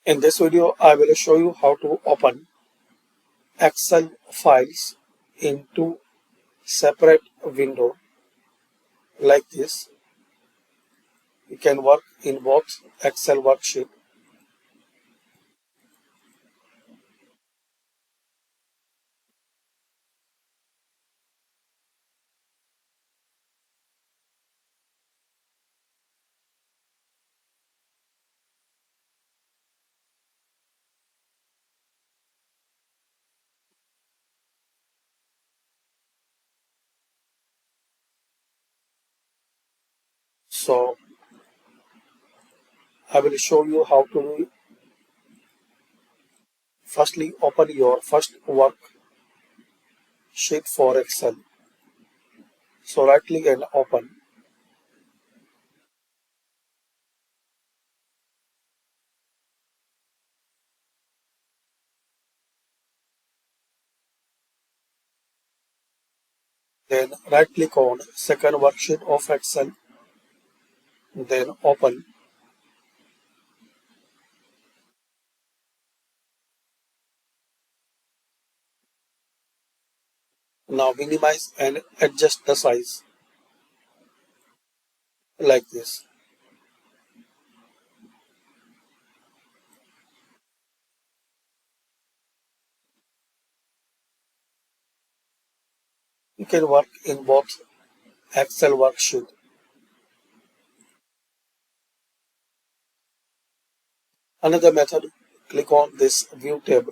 In this video, I will show you how to open Excel files into separate window like this. You can work in both Excel worksheet. So I will show you how to do it. Firstly, open your first work sheet for Excel. So right click and open. Then right click on second worksheet of Excel. Then open. Now minimize and adjust the size like this. You can work in both Excel worksheet. Another method, click on this View tab.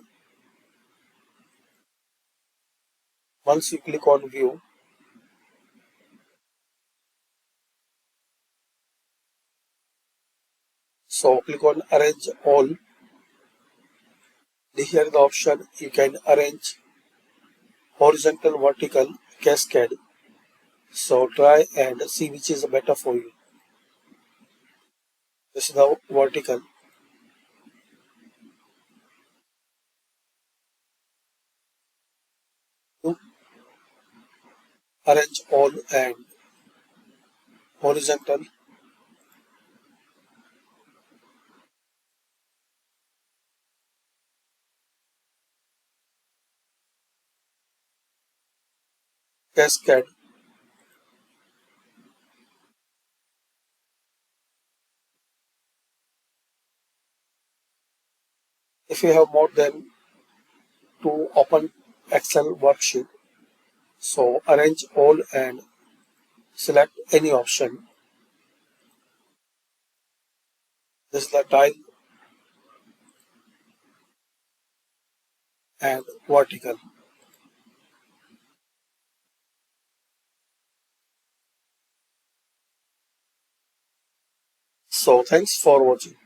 Once you click on View, so click on Arrange All. Here the option you can arrange horizontal, vertical, cascade. So try and see which is better for you. This is the vertical. You arrange all and horizontal, cascade. If you have more than two open Excel worksheet, so arrange all and select any option. This is the tile and vertical. So thanks for watching.